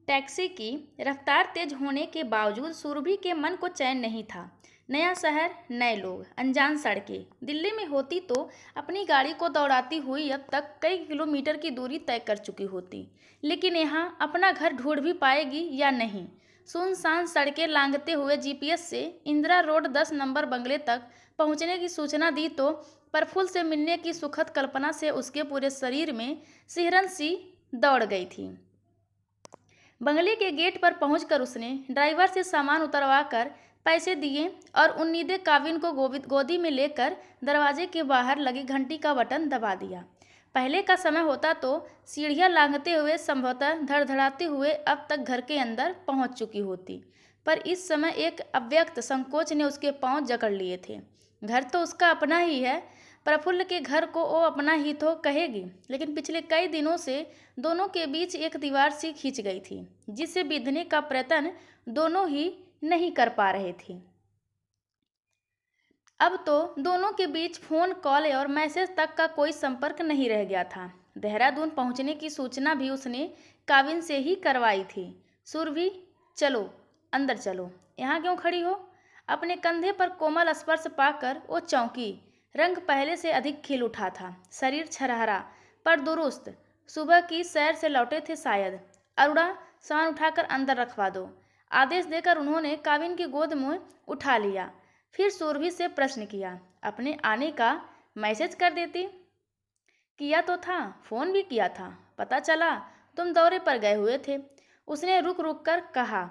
Taxi की रफ्तार तेज होने के बावजूद सुरभि के मन को चैन नहीं था। नया शहर, नए लोग, अनजान सड़कें। दिल्ली में होती तो अपनी गाड़ी को दौड़ाती हुई अब तक कई किलोमीटर की दूरी तय कर चुकी होती, लेकिन यहाँ अपना घर ढूंढ भी पाएगी या नहीं। सुनसान सड़कें लांघते हुए जीपीएस से इंदिरा रोड 10 नंबर बंगले तक पहुँचने की सूचना दी तो प्रफुल्ल से मिलने की सुखद कल्पना से उसके पूरे शरीर में सिहरन सी दौड़ गई थी। बंगले के गेट पर पहुंचकर उसने ड्राइवर से सामान उतरवाकर पैसे दिए और उम्मीदें काविन को गोदी में लेकर दरवाजे के बाहर लगी घंटी का बटन दबा दिया। पहले का समय होता तो सीढ़ियां लांघते हुए संभवतः धड़धड़ाते हुए अब तक घर के अंदर पहुंच चुकी होती, पर इस समय एक अव्यक्त संकोच ने उसके पांव जकड़ लिए थे। घर तो उसका अपना ही है, प्रफुल्ल के घर को वो अपना ही तो कहेगी, लेकिन पिछले कई दिनों से दोनों के बीच एक दीवार सी खींच गई थी, जिसे बीधने का प्रयत्न दोनों ही नहीं कर पा रहे थे। अब तो दोनों के बीच फोन कॉल और मैसेज तक का कोई संपर्क नहीं रह गया था। देहरादून पहुंचने की सूचना भी उसने काविन से ही करवाई थी। सुरभि, चलो अंदर चलो, यहाँ क्यों खड़ी हो? अपने कंधे पर कोमल स्पर्श पाकर वो चौंकी। रंग पहले से अधिक खिल उठा था, शरीर छरहरा पर दुरुस्त। सुबह की सैर से लौटे थे शायद। अरुणा, सामान उठाकर अंदर रखवा दो, आदेश देकर उन्होंने काविन की गोद में उठा लिया। फिर सुरभि से प्रश्न किया, अपने आने का मैसेज कर देती? किया तो था, फोन भी किया था, पता चला तुम दौरे पर गए हुए थे। उसने रुक रुक कर कहा।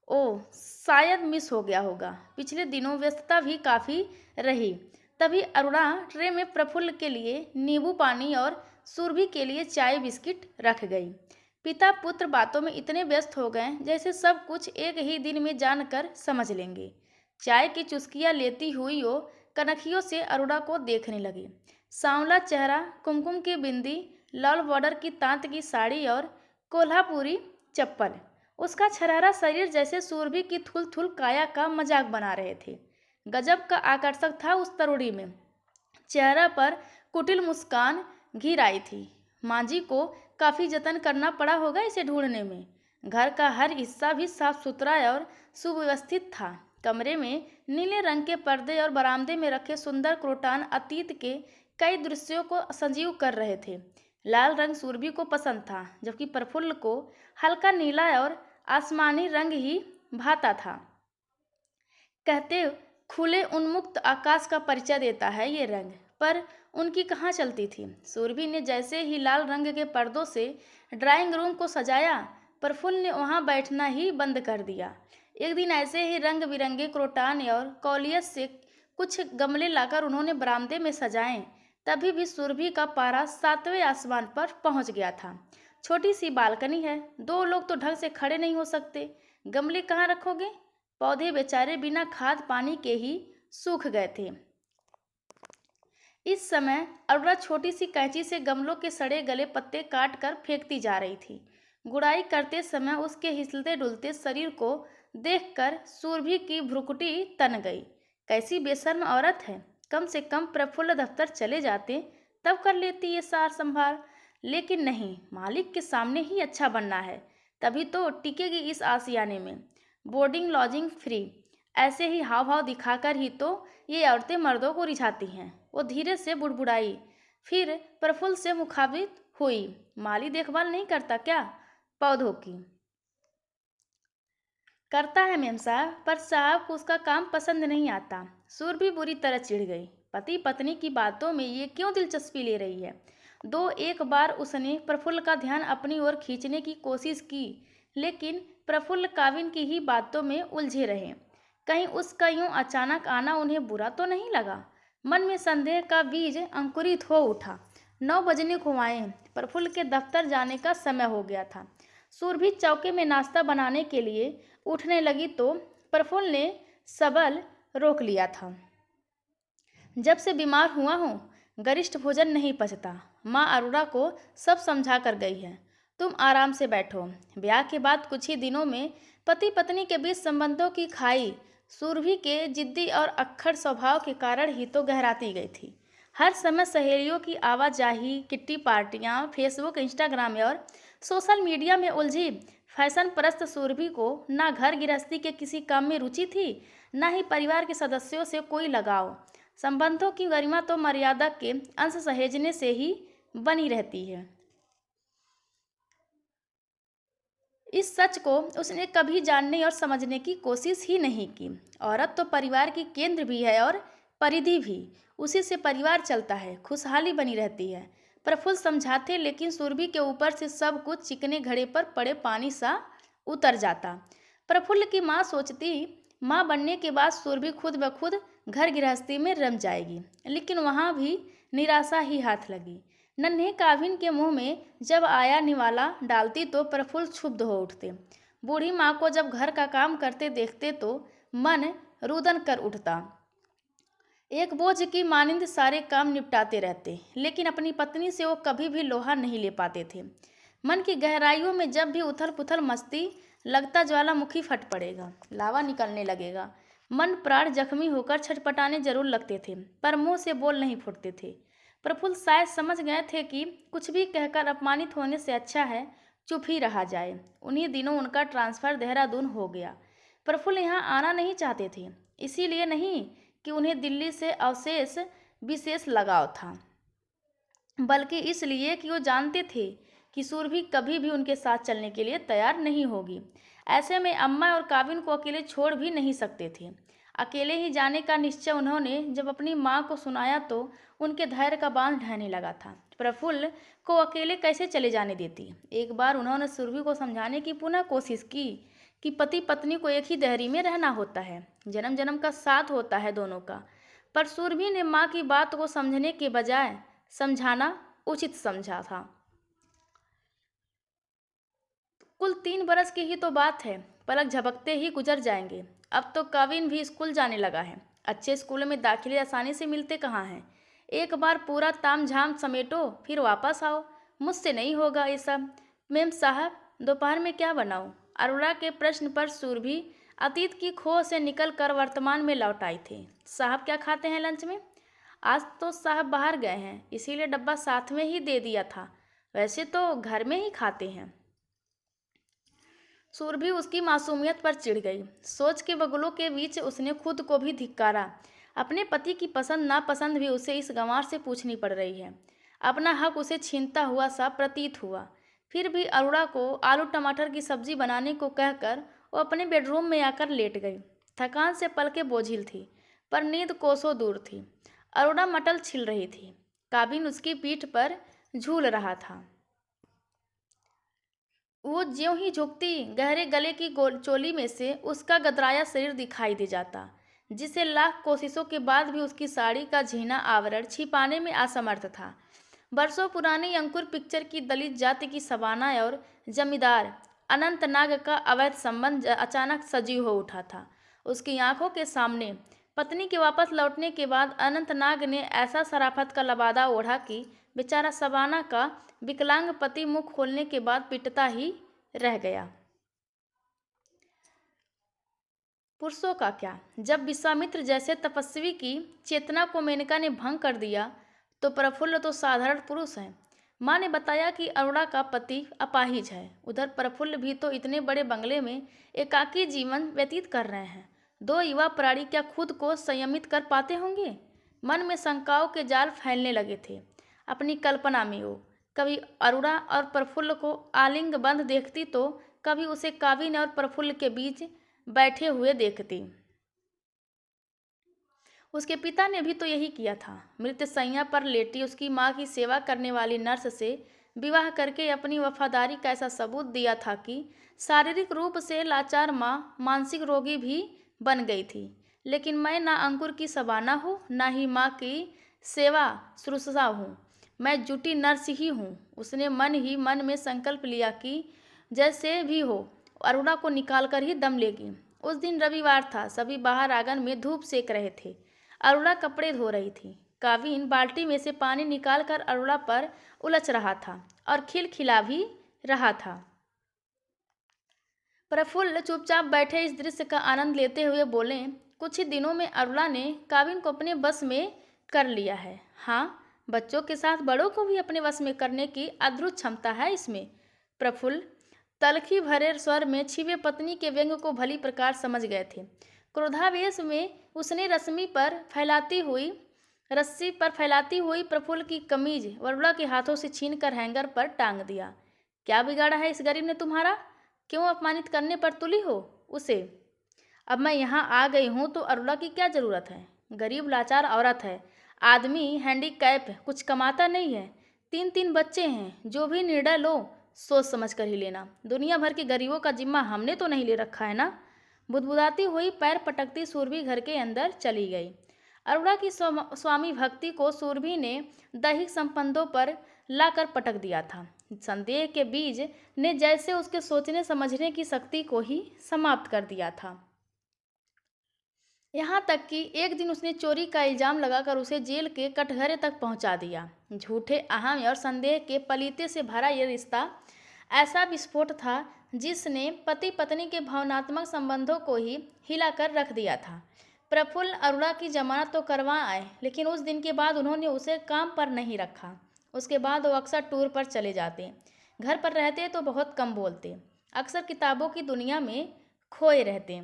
ओ, शायद मिस हो गया होगा, पिछले दिनों व्यस्तता भी काफ़ी रही। तभी अरुणा ट्रे में प्रफुल्ल के लिए नींबू पानी और सुरभि के लिए चाय बिस्किट रख गई। पिता पुत्र बातों में इतने व्यस्त हो गए जैसे सब कुछ एक ही दिन में जानकर समझ लेंगे। चाय की चुस्कियां लेती हुई वो कनखियों से अरुणा को देखने लगी। सांवला चेहरा, कुमकुम की बिंदी, लाल बॉर्डर की तांत की साड़ी और कोल्हापुरी चप्पल। उसका छरहरा शरीर जैसे सुरभि की थुल थुल काया का मजाक बना रहे थे। गजब का आकर्षक था उस तरुणी में। चेहरा पर कुटिल मुस्कान घिर आई थी। मांझी को काफ़ी जतन करना पड़ा होगा इसे ढूंढने में। घर का हर हिस्सा भी साफ सुथरा और सुव्यवस्थित था। कमरे में नीले रंग के पर्दे और बरामदे में रखे सुंदर क्रोटान अतीत के कई दृश्यों को सजीव कर रहे थे। लाल रंग सुरभि को पसंद था, जबकि प्रफुल्ल को हल्का नीला और आसमानी रंग ही भाता था। कहते खुले उन्मुक्त आकाश का परिचय देता है ये रंग, पर उनकी कहाँ चलती थी। सुरभि ने जैसे ही लाल रंग के पर्दों से ड्राइंग रूम को सजाया, प्रफुल्ल ने वहाँ बैठना ही बंद कर दिया। एक दिन ऐसे ही रंग बिरंगे क्रोटान और कॉलियस से कुछ गमले लाकर उन्होंने बरामदे में सजाए। तभी भी सुरभि का पारा 7वें आसमान पर पहुंच गया था। छोटी सी बालकनी है, 2 लोग तो ढंग से खड़े नहीं हो सकते, गमले कहाँ रखोगे? पौधे बेचारे बिना खाद पानी के ही सूख गए थे। इस समय अरुणा छोटी सी कैंची से गमलों के सड़े गले पत्ते काट कर फेंकती जा रही थी। गुड़ाई करते समय उसके हिलते डुलते शरीर को देखकर सुरभि की भ्रुकुटी तन गई। कैसी बेशर्म औरत है, कम से कम प्रफुल्ल दफ्तर चले जाते तब कर लेती ये सार संभाल, लेकिन नहीं, मालिक के सामने ही अच्छा बनना है, तभी तो टिकेगी इस आशियाने में। बोर्डिंग लॉजिंग फ्री, ऐसे ही हाव भाव दिखाकर ही तो ये औरतें मर्दों को रिझाती हैं। वो धीरे से बुड़बुड़ाई, फिर प्रफुल्ल से मुखाबित हुई। माली देखभाल नहीं करता क्या पौधों की? करता है मेम साहब, पर साहब को उसका काम पसंद नहीं आता। सुर भी बुरी तरह चिढ़ गई। पति पत्नी की बातों में ये क्यों दिलचस्पी ले रही है? एक बार उसने प्रफुल्ल का ध्यान अपनी ओर खींचने की कोशिश की, लेकिन प्रफुल्ल काविन की ही बातों में उलझे रहे। कहीं उसका यूं अचानक आना उन्हें बुरा तो नहीं लगा? मन में संदेह का बीज अंकुरित हो उठा। 9 बजने को आए, प्रफुल्ल के दफ्तर जाने का समय हो गया था। सुरभि चौके में नाश्ता बनाने के लिए उठने लगी तो प्रफुल्ल ने सबल रोक लिया था। जब से बीमार हुआ हूँ, गरिष्ठ भोजन नहीं पचता। माँ अरुणा को सब समझा कर गई है। तुम आराम से बैठो। ब्याह के बाद कुछ ही दिनों में पति पत्नी के बीच संबंधों की खाई सुरभि के जिद्दी और अक्खड़ स्वभाव के कारण ही तो गहराती गई थी। हर समय सहेलियों की आवाजाही, किट्टी पार्टियाँ, फेसबुक, इंस्टाग्राम और सोशल मीडिया में उलझी फैशन परस्त सुरभि को ना घर गृहस्थी के किसी काम में रुचि थी, ना ही परिवार के सदस्यों से कोई लगाव। संबंधों की गरिमा तो मर्यादा के अंश सहेजने से ही बनी रहती है। इस सच को उसने कभी जानने और समझने की कोशिश ही नहीं की। औरत तो परिवार की केंद्र भी है और परिधि भी। उसी से परिवार चलता है, खुशहाली बनी रहती है। प्रफुल्ल समझाते, लेकिन सुरभि के ऊपर से सब कुछ चिकने घड़े पर पड़े पानी सा उतर जाता। प्रफुल्ल की माँ सोचती, माँ बनने के बाद सुरभि खुद ब खुद घर गृहस्थी में रम जाएगी, लेकिन वहाँ भी निराशा ही हाथ लगी। नन्हे काविन के मुंह में जब आया निवाला डालती तो प्रफुल्ल क्षुब्ध हो उठते। बूढ़ी माँ को जब घर का काम करते देखते तो मन रुदन कर उठता। एक बोझ की मानिंद सारे काम निपटाते रहते, लेकिन अपनी पत्नी से वो कभी भी लोहा नहीं ले पाते थे। मन की गहराइयों में जब भी उथल पुथल मस्ती, लगता ज्वालामुखी फट पड़ेगा, लावा निकलने लगेगा। मन प्राण जख्मी होकर छटपटाने जरूर लगते थे, पर मुंह से बोल नहीं फूटते थे। प्रफुल्ल शायद समझ गए थे कि कुछ भी कहकर अपमानित होने से अच्छा है चुप ही रहा जाए। उन्हीं दिनों उनका ट्रांसफ़र देहरादून हो गया। प्रफुल्ल यहाँ आना नहीं चाहते थे, इसीलिए नहीं कि उन्हें दिल्ली से अवशेष विशेष लगाव था, बल्कि इसलिए कि वो जानते थे कि सुरभि कभी भी उनके साथ चलने के लिए तैयार नहीं होगी। ऐसे में अम्मा और काबिन को अकेले छोड़ भी नहीं सकते थे। अकेले ही जाने का निश्चय उन्होंने जब अपनी माँ को सुनाया तो उनके धैर्य का बांध ढहने लगा था। प्रफुल्ल को अकेले कैसे चले जाने देती। एक बार उन्होंने सुरभि को समझाने की पुनः कोशिश की कि पति पत्नी को एक ही देहरी में रहना होता है, जन्म जन्म का साथ होता है दोनों का। पर सुरभि ने माँ की बात को समझने के बजाय समझाना उचित समझा था। कुल 3 बरस की ही तो बात है, पलक झपकते ही गुजर जाएंगे। अब तो कविन भी स्कूल जाने लगा है। अच्छे स्कूलों में दाखिले आसानी से मिलते कहाँ हैं। एक बार पूरा तामझाम समेटो, फिर वापस आओ। मुझसे नहीं होगा ये सब। मेम साहब, दोपहर में क्या बनाऊं? अरोड़ा के प्रश्न पर सुरभि अतीत की खो से निकल कर वर्तमान में लौट आई थी। साहब क्या खाते हैं लंच में? आज तो साहब बाहर गए हैं, इसीलिए डब्बा साथ में ही दे दिया था। वैसे तो घर में ही खाते हैं। सुरभि उसकी मासूमियत पर चिढ़ गई। सोच के बगलों के बीच उसने खुद को भी धिक्कारा। अपने पति की पसंद नापसंद भी उसे इस गंवार से पूछनी पड़ रही है। अपना हक उसे छीनता हुआ सा प्रतीत हुआ। फिर भी अरोड़ा को आलू टमाटर की सब्जी बनाने को कहकर वो अपने बेडरूम में आकर लेट गई। थकान से पलकें बोझिल थी, पर नींद कोसों दूर थी। अरोड़ा मटल छिल रही थी। काबिन उसकी पीठ पर झूल रहा था। वो ज्यों ही झुकती, गहरे गले की चोली में से उसका गदराया शरीर दिखाई दे जाता, जिसे लाख कोशिशों के बाद भी उसकी साड़ी का झीना आवरण छिपाने में असमर्थ था। बरसों पुरानी अंकुर पिक्चर की दलित जाति की सबाना और जमींदार अनंतनाग का अवैध संबंध अचानक सजीव हो उठा था। उसकी आंखों के सामने पत्नी के वापस लौटने के बाद अनंतनाग ने ऐसा शराफत का लबादा ओढ़ा कि बेचारा सबाना का विकलांग पति मुंह खोलने के बाद पिटता ही रह गया। पुरुषों का क्या, जब विश्वामित्र जैसे तपस्वी की चेतना को मेनका ने भंग कर दिया तो प्रफुल्ल तो साधारण पुरुष है। माँ ने बताया कि अरोड़ा का पति अपाहिज है। उधर प्रफुल्ल भी तो इतने बड़े बंगले में एकाकी जीवन व्यतीत कर रहे हैं। दो युवा प्राणी क्या खुद को संयमित कर पाते होंगे? मन में शंकाओं के जाल फैलने लगे थे। अपनी कल्पना में वो कभी अरोड़ा और प्रफुल्ल को आलिंग बंद देखती तो कभी उसे काबिन और प्रफुल्ल के बीच बैठे हुए देखती। उसके पिता ने भी तो यही किया था। मृतशैया पर लेटी उसकी माँ की सेवा करने वाली नर्स से विवाह करके अपनी वफादारी का ऐसा सबूत दिया था कि शारीरिक रूप से लाचार माँ मानसिक रोगी भी बन गई थी। लेकिन मैं ना अंकुर की सबाना हूँ, ना ही माँ की सेवा शुश्रूषा हूँ। मैं जुटी नर्स ही हूँ। उसने मन ही मन में संकल्प लिया कि जैसे भी हो अरुणा को निकाल कर ही दम लेगी। उस दिन रविवार था। सभी बाहर आंगन में धूप सेक रहे थे। अरुणा कपड़े धो रही थी। काविन बाल्टी में से पानी निकालकर अरुणा पर उलच रहा था और खिलखिला भी रहा था। प्रफुल्ल चुपचाप बैठे इस दृश्य का आनंद लेते हुए बोले, कुछ ही दिनों में अरुणा ने काविन को अपने बस में कर लिया है। हाँ, बच्चों के साथ बड़ों को भी अपने वश में करने की अद्भुत क्षमता है इसमें। प्रफुल्ल तलखी भरे स्वर में छिपे पत्नी के व्यंग को भली प्रकार समझ गए थे। क्रोधावेश में उसने रस्सी पर फैलाती हुई प्रफुल्ल की कमीज वरुणा के हाथों से छीनकर हैंगर पर टांग दिया। क्या बिगाड़ा है इस गरीब ने तुम्हारा? क्यों अपमानित करने पर तुली हो उसे? अब मैं यहाँ आ गई हूँ तो अरुणा की क्या जरूरत है? गरीब लाचार औरत है, आदमी हैंडीकैप, कुछ कमाता नहीं है, 3 बच्चे हैं। जो भी निर्णय लो सोच समझ कर ही लेना। दुनिया भर के गरीबों का जिम्मा हमने तो नहीं ले रखा है ना। बुदबुदाती हुई पैर पटकती सुरभि घर के अंदर चली गई। अरुणा की स्वामी भक्ति को सुरभि ने दैहिक संबंधों पर लाकर पटक दिया था। संदेह के बीज ने जैसे उसके सोचने समझने की शक्ति को ही समाप्त कर दिया था। यहाँ तक कि एक दिन उसने चोरी का इल्जाम लगाकर उसे जेल के कटघरे तक पहुंचा दिया। झूठे अहम और संदेह के पलीते से भरा यह रिश्ता ऐसा विस्फोट था जिसने पति पत्नी के भावनात्मक संबंधों को ही हिलाकर रख दिया था। प्रफुल्ल अरुणा की जमानत तो करवा आए, लेकिन उस दिन के बाद उन्होंने उसे काम पर नहीं रखा। उसके बाद वो अक्सर टूर पर चले जाते, घर पर रहते तो बहुत कम बोलते, अक्सर किताबों की दुनिया में खोए रहते।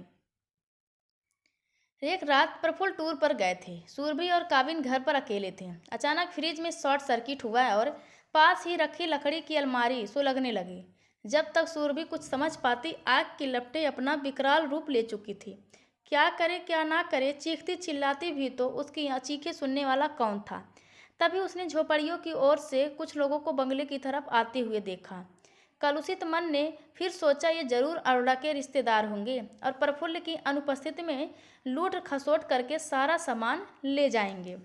एक रात प्रफुल्ल टूर पर गए थे। सुरभि और काविन घर पर अकेले थे। अचानक फ्रिज में शॉर्ट सर्किट हुआ और पास ही रखी लकड़ी की अलमारी सुलगने लगी। जब तक सुरभि कुछ समझ पाती, आग की लपटें अपना विकराल रूप ले चुकी थी। क्या करे क्या ना करे, चीखती चिल्लाती भी तो उसकी चीखें सुनने वाला कौन था। तभी उसने झोपड़ियों की ओर से कुछ लोगों को बंगले की तरफ आते हुए देखा। कलुषित मन ने फिर सोचा ये जरूर अरुणा के रिश्तेदार होंगे और प्रफुल्ल की अनुपस्थिति में लूट खसोट करके सारा सामान ले जाएंगे।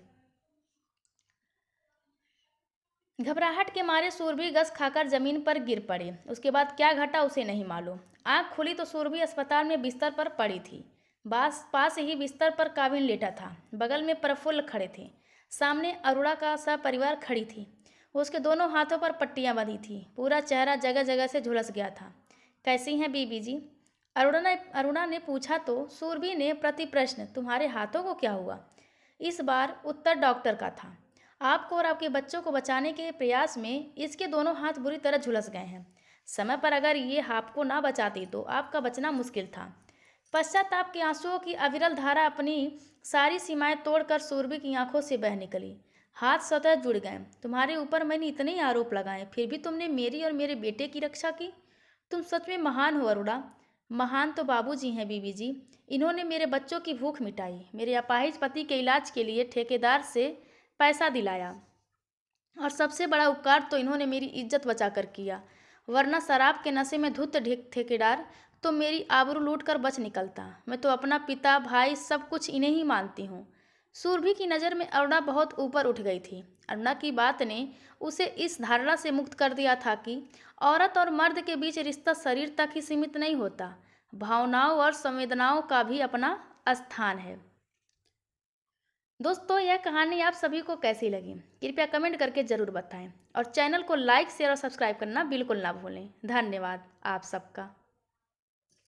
घबराहट के मारे सुरभि गस खाकर जमीन पर गिर पड़ी। उसके बाद क्या घटा उसे नहीं मालूम। आंख खुली तो सुरभि अस्पताल में बिस्तर पर पड़ी थी। पास ही बिस्तर पर काविन लेटा था। बगल में प्रफुल्ल खड़े थे। सामने अरुणा का सपरिवार खड़ी थी। उसके दोनों हाथों पर पट्टियां बंधी थी। पूरा चेहरा जगह जगह से झुलस गया था। कैसी हैं बीबी जी? अरुणा ने पूछा तो सुरभि ने प्रति प्रश्न, तुम्हारे हाथों को क्या हुआ? इस बार उत्तर डॉक्टर का था। आपको और आपके बच्चों को बचाने के प्रयास में इसके दोनों हाथ बुरी तरह झुलस गए हैं। समय पर अगर ये आपको ना बचाती तो आपका बचना मुश्किल था। पश्चाताप के आंसुओं की अविरल धारा अपनी सारी सीमाएं तोड़कर सुरभि की आंखों से बह निकली। हाथ स्वतः जुड़ गए। तुम्हारे ऊपर मैंने इतने आरोप लगाए, फिर भी तुमने मेरी और मेरे बेटे की रक्षा की। तुम सच में महान हो अरुणा। महान तो बाबूजी हैं बीबी जी। इन्होंने मेरे बच्चों की भूख मिटाई, मेरे अपाहिज पति के इलाज के लिए ठेकेदार से पैसा दिलाया, और सबसे बड़ा उपकार तो इन्होंने मेरी इज्जत बचा कर किया। वरना शराब के नशे में धुत ठेकेदार तो मेरी आबरू लूट कर बच निकलता। मैं तो अपना पिता भाई सब कुछ इन्हें ही मानती हूँ। सुरभि की नज़र में अरुणा बहुत ऊपर उठ गई थी। अरुणा की बात ने उसे इस धारणा से मुक्त कर दिया था कि औरत और मर्द के बीच रिश्ता शरीर तक ही सीमित नहीं होता, भावनाओं और संवेदनाओं का भी अपना स्थान है। दोस्तों, यह कहानी आप सभी को कैसी लगी कृपया कमेंट करके ज़रूर बताएं और चैनल को लाइक शेयर और सब्सक्राइब करना बिल्कुल ना भूलें। धन्यवाद आप सबका।